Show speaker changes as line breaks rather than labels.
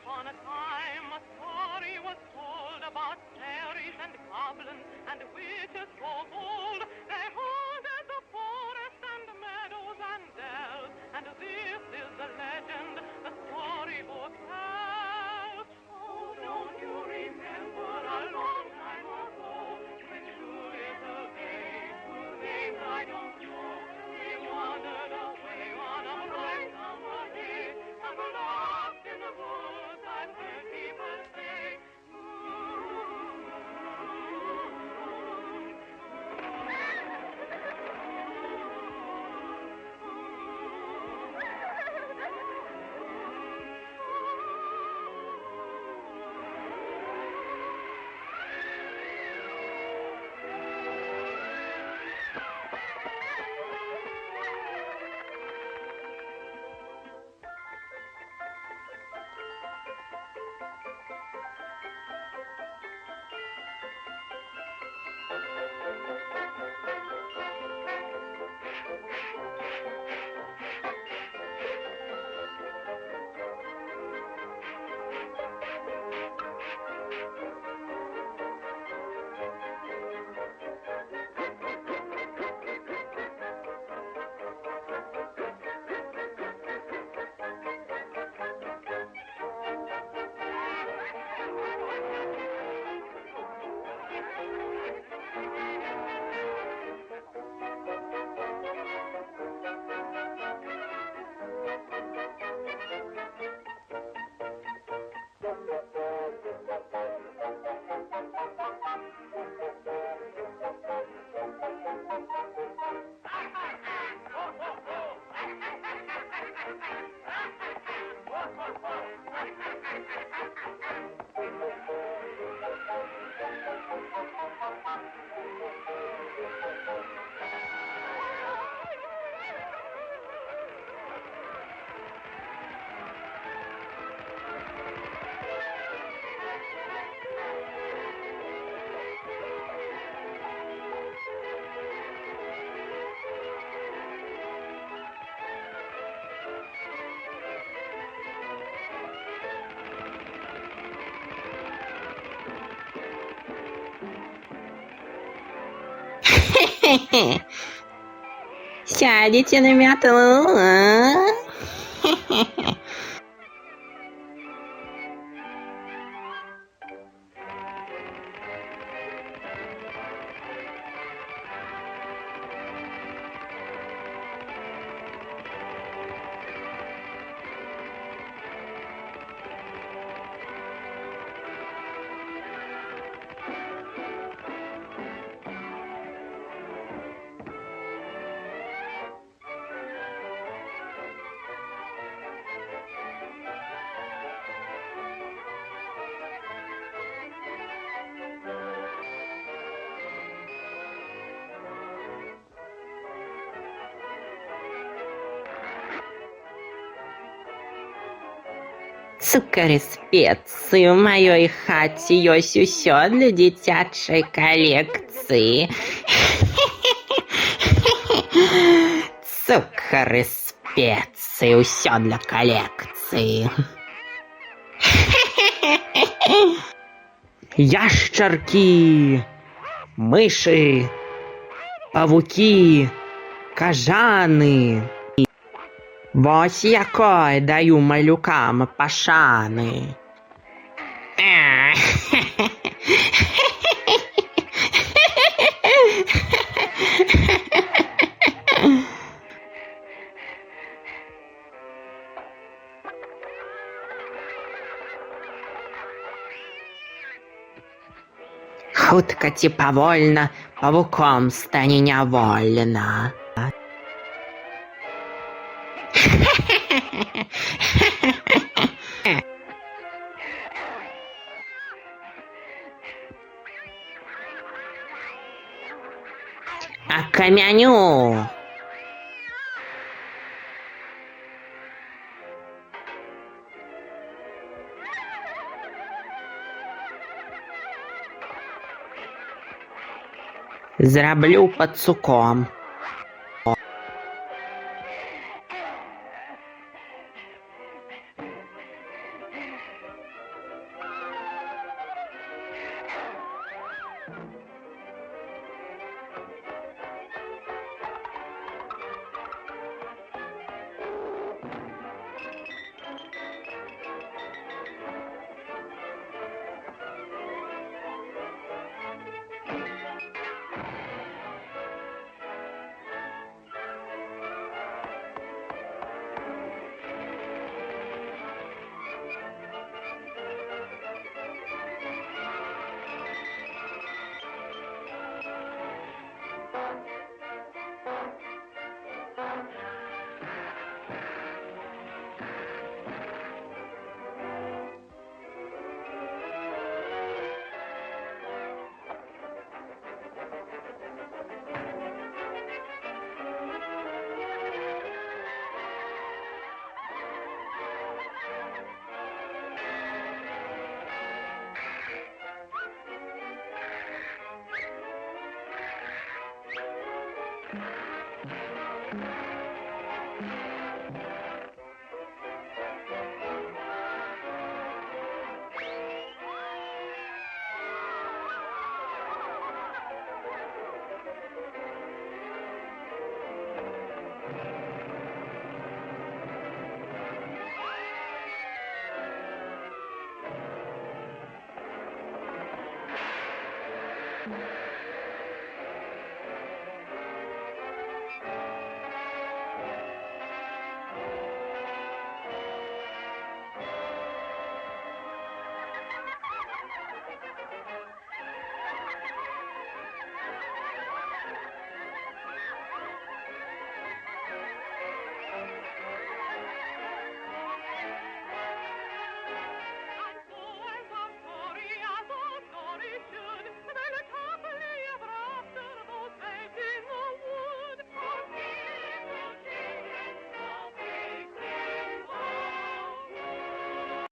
upon a time a story was told about fairies and goblins and witches so bold. They haunted the forest and meadows and dells, and this is the legend the storybook tells. Oh, don't you remember a long time ago when two little babes whose names I don't know, they wandered away on a bright summer day, and were lost in the woods, I've heard people say.
Сядете на метлу, а? Цукар і спецыі ў маёй хаце ёсць усё для дзіцячай калекцыі. Цукар і спецыі, усё для калекцыі. Яшчаркі, мышы, павукі, кажаны. Вось якой даю малюкам пашаны. Хутка ці павольна павуком стане нявольна. А камяню. Зраблю пацуком.